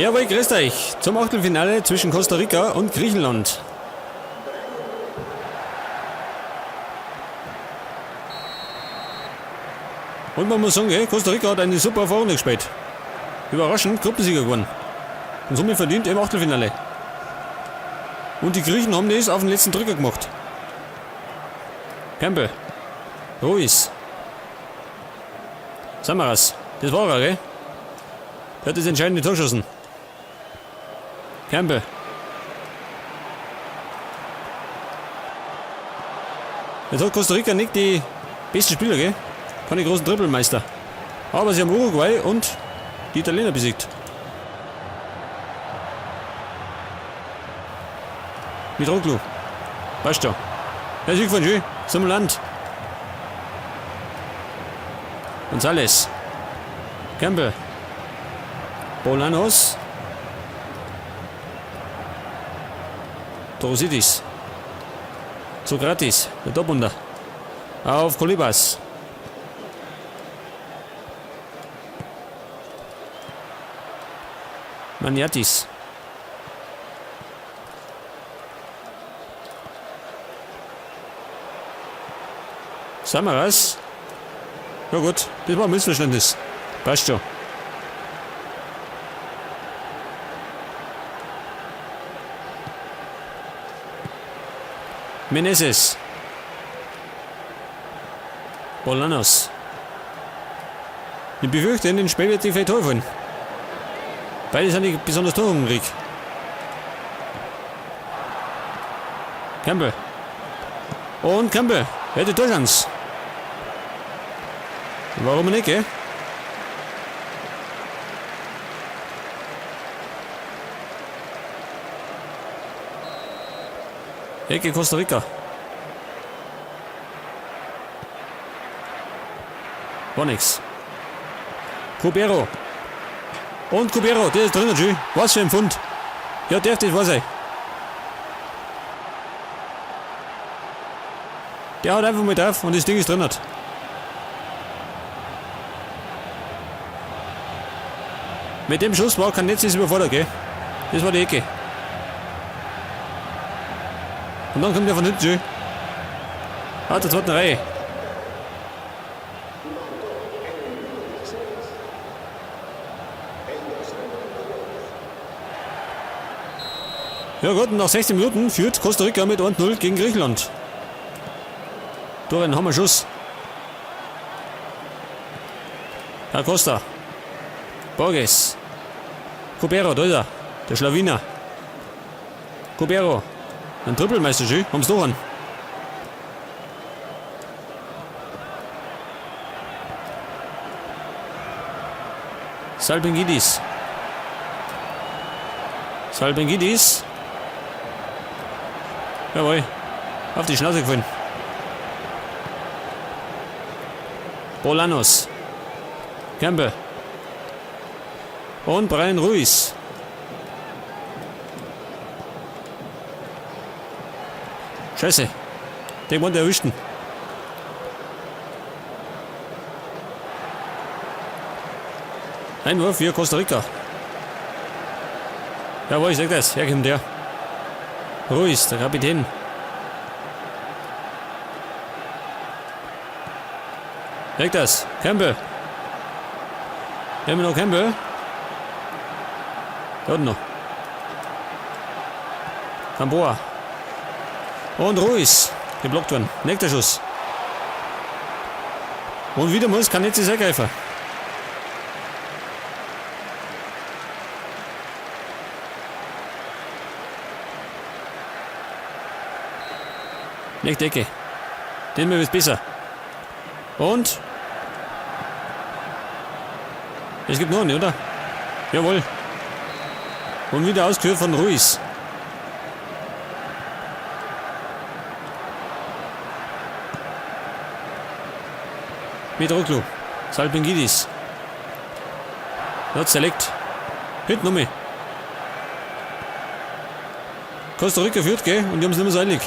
Jawohl, grüßt euch zum Achtelfinale zwischen Costa Rica und Griechenland. Und man muss sagen, Costa Rica hat eine super Erfahrung gespielt. Überraschend Gruppensieger geworden. Und somit verdient im Achtelfinale. Und die Griechen haben das auf den letzten Drücker gemacht. Campbell. Ruiz. Samaras. Das war er, gell? Der hat das entscheidende Tor geschossen. Campbell. Jetzt hat Costa Rica nicht die besten Spieler, gell? Keine großen Trippelmeister. Aber sie haben Uruguay und die Italiener besiegt. Mit Roglu. Passt schon. Ja, Sieg von schön. Simulant. González. Campbell. Bolanos. Torosidis. Sokratis, der Dopunder. Auf Kolibas. Maniatis. Samaras. Ja gut, das war ein Missverständnis. Passt schon. Meneses. Bolanos. Ich befürchte, in den Spiel wird die Tor fallen. Beide sind nicht besonders torhungrig. Campbell. Und Campbell. Er hätte Torchance. Warum nicht, gell? Ecke Costa Rica. War nix. Cubero. Und Cubero, der ist drinnen, schön. Was für ein Pfund. Ja, darf das wahr sein. Der haut einfach mal drauf und das Ding ist drin. Mit dem Schuss war kein Netz ist überfordert, gell? Das war die Ecke. Und dann kommt der von hinten schön. Aus der zweiten Reihe. Ja gut, und nach 16 Minuten führt Costa Rica mit 1-0 gegen Griechenland. Durch einen Hammerschuss. Acosta. Borges. Cubero, da ist er. Der Schlawiner. Cubero. Ein Trippelmeister, schön. Haben's doch an. Salpingidis. Salpingidis. Jawohl. Auf die Schnauze gefallen. Bolanos. Campbell. Und Brian Ruiz. Scheiße. Den wollte er erwischen. Einwurf für Costa Rica. Jawohl, ich sag das. Hier kommt der. Ruiz, der Kapitän. Sag das. Campbell. Immer noch Campbell. Da unten noch. Gamboa. Und Ruiz. Geblockt worden. Nächster Schuss. Und wieder muss Canetti ergreifen. Nächste Ecke. Den mir ist besser. Und? Es gibt noch einen, oder? Jawohl. Und wieder ausgeführt von Ruiz. Mit Roglu. Salpingidis. Not select. Hinten um mich. Costa Rica führt, gell? Und die haben es nicht mehr so eilig.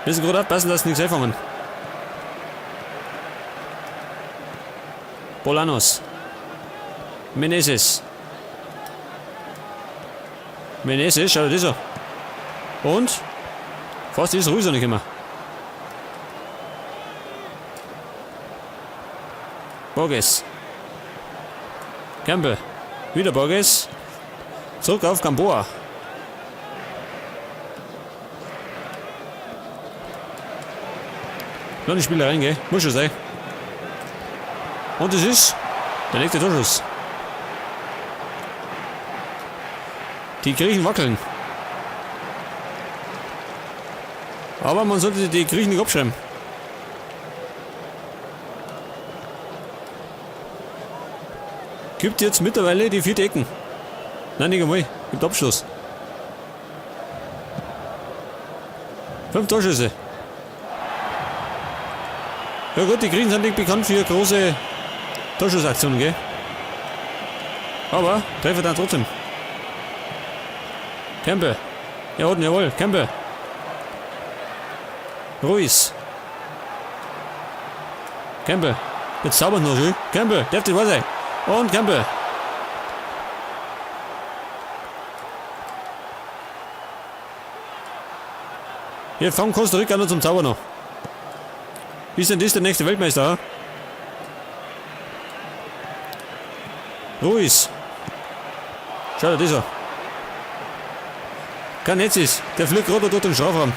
Müssen gerade aufpassen, dass sie nichts einfangen. Bolanos. Meneses. Meneses, schau dir das an. Und? Fast ist Ruiz nicht immer. Borges. Campbell. Wieder Borges. Zurück auf Gamboa. Noch nicht Spieler reingehen. Muss schon sein. Und es ist der nächste Torschuss. Die Griechen wackeln. Aber man sollte die Griechen nicht abschreiben. Gibt jetzt mittlerweile die 4 Ecken. Nein, nicht einmal. Gibt Abschluss. 5 Torschüsse. Ja gut, die Griechen sind nicht bekannt für große Torschussaktionen, gell? Aber Treffer dann trotzdem. Campbell. Jawohl, Campbell. Ruiz. Campbell. Jetzt zaubert noch schön. Campbell, darf die wahr sein. Und Campbell. Hier fangen Costa Rica noch zum Zauber noch. Ist denn das der nächste Weltmeister? Ruiz. Schau dir das an. Kein Netz ist. Der fliegt gerade durch den Strafraum.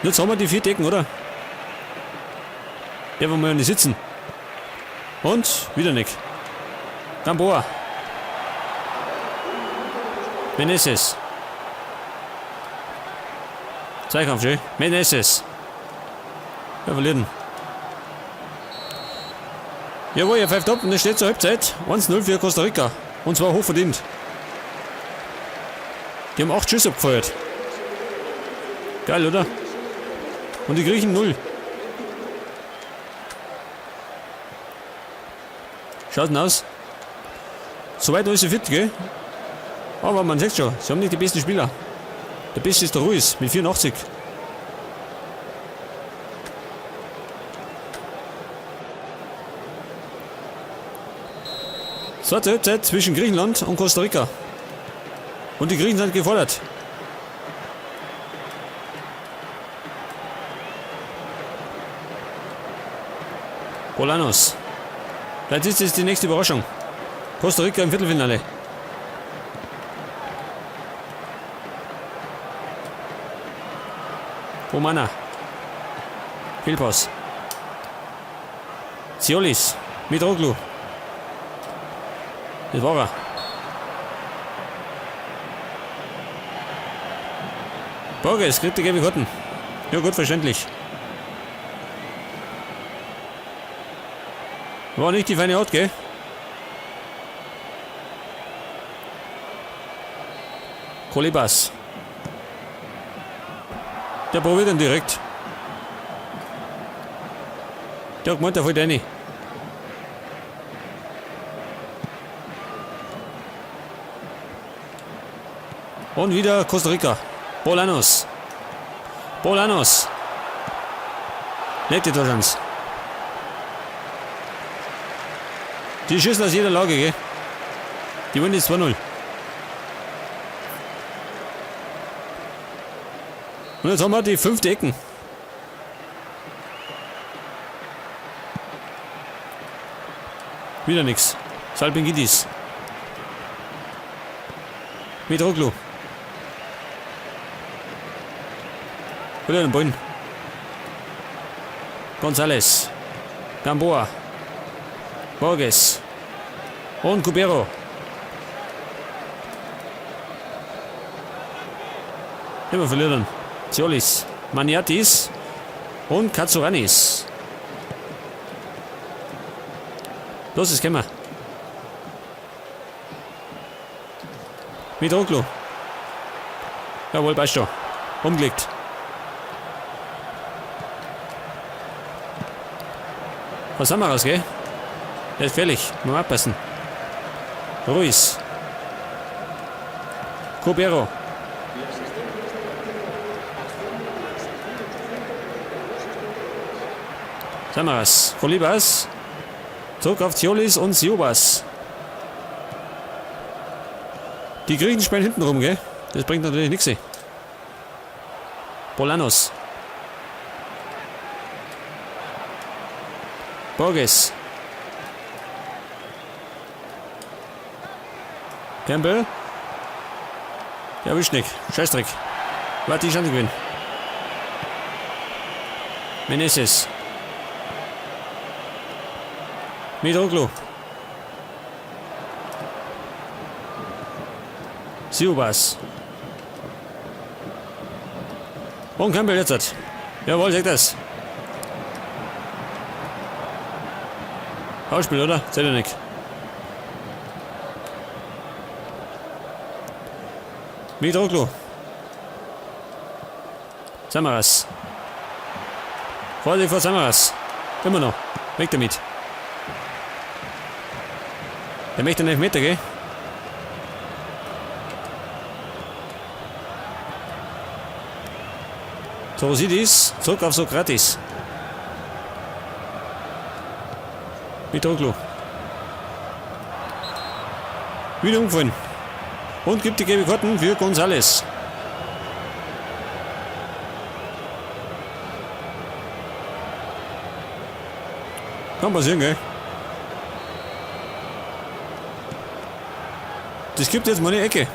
Jetzt haben wir die 4 Decken, oder? Der wollen wir nicht sitzen. Und wieder nicht. Gamboa. Meneses. Zweikampf, schön. Meneses. Ja, verlieren. Jawohl, er pfeift ab und es steht zur Halbzeit 1-0 für Costa Rica. Und zwar hochverdient. Die haben 8 Schüsse abgefeuert. Geil, oder? Und die Griechen 0. Schaut denn aus? Soweit alles fit, gell? Aber man sieht schon, sie haben nicht die besten Spieler. Der beste ist der Ruiz mit 84. Zweite Halbzeit zwischen Griechenland und Costa Rica. Und die Griechen sind gefordert. Bolanos. Vielleicht ist es die nächste Überraschung. Costa Rica im Viertelfinale. Romana. Fehlpass. Ziolis. Mitroglou. Das war er. Borges kriegt die gelbe Karten. Ja gut, verständlich. War nicht die feine Art, gell? Kolibas. Der probiert ihn direkt. Der hat gemeint, der fällt rein. Und wieder Costa Rica. Bolanos. Bolanos. Nette Torchance. Die schießen aus jeder Lage, gell? Die wollen jetzt 2-0. Und jetzt haben wir die 5. Ecken. Wieder nichts. Salpingidis. Mitroglou. Wieder den Ball. González. Gamboa. Borges. Und Cubero. Immer verlieren. Ziolis. Maniatis. Und Katsouranis. Los, es können wir. Mitroglou. Jawohl, passt schon. Umgelegt. Was haben wir raus, gell? Der ist gefährlich. Mal abpassen. Ruiz. Cubero. Samaras. Kolibas. Zurück auf Ziolis und Siobas. Die Griechen spielen hinten rum, gell? Das bringt natürlich nichts. Bolanos. Borges. Campbell. Ja, Wischneck. Scheißdreck. Warte, die Chance gewinnen. Meneses. Mitroglou. Siobas. Und Campbell jetzt hat. Jawohl, sagt das. Ausspiel, oder? Seht ihr nicht. Mitroglou. Samaras. Vorsicht vor Samaras. Immer noch. Weg damit. Der möchte einen Elfmeter, gell? Torosidis. Zurück auf Sokratis. Mitroglou. Wieder umgefallen. Und gibt die gelbe Karten für González. Kann passieren, gell? Das gibt jetzt mal eine Ecke.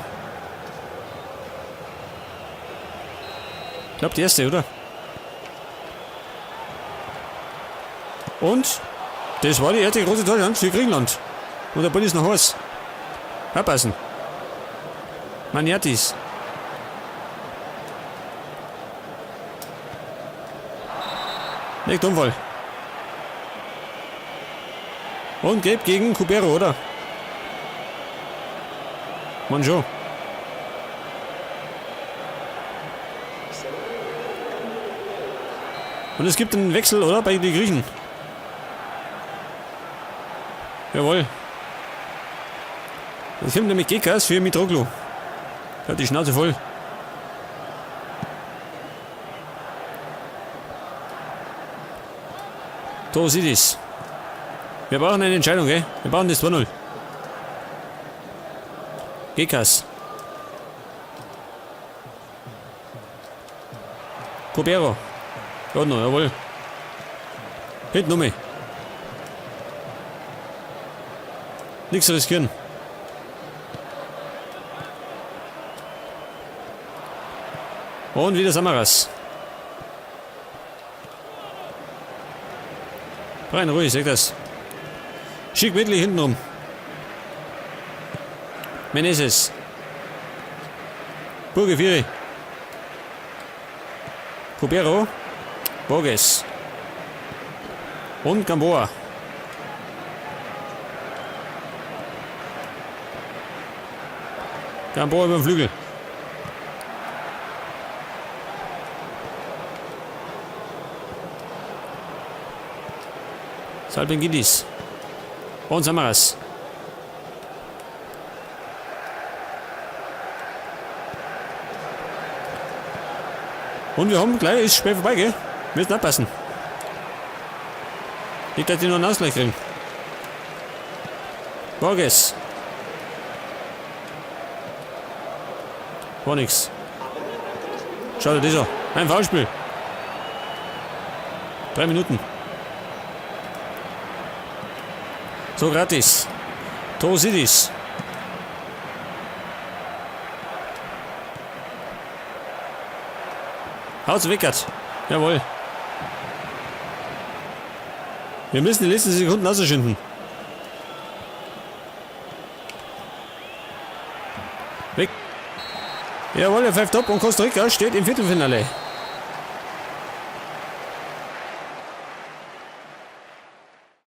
Ich glaube die erste, oder? Und das war die erste große Torchance für Griechenland. Und der Ball ist noch heiß. Abpassen. Maniatis. Nicht Unfall. Und gelb gegen Cubero, oder? Monjo. Und es gibt einen Wechsel, oder? Bei den Griechen. Jawohl. Es kommt nämlich Gekas für Mitroglou. Hat die Schnauze voll. Torosidis. Wir brauchen eine Entscheidung, gell? Wir brauchen das 2-0. Gekas. Cubero. Ordnung, jawohl. Hinten um mich. Nichts riskieren. Und wieder Samaras. Rein ruhig, sag das. Schick mittig hinten rum. Meneses. Burgefiri. Cubero. Borges. Und Gamboa. Gamboa über den Flügel. Salpingidis. Und Samaras. Und wir haben gleich, ist spät vorbei, gell? Wir müssen abpassen. Nicht, dass die noch einen Ausgleich kriegen. Borges. War nix. Schau dir das an. Ein Foulspiel. 3 Minuten. Sokratis. Torosidis. Haut's Wickert. Jawohl. Wir müssen die letzten Sekunden ausschinden. Weg. Jawohl, er pfeift ab und Costa Rica steht im Viertelfinale.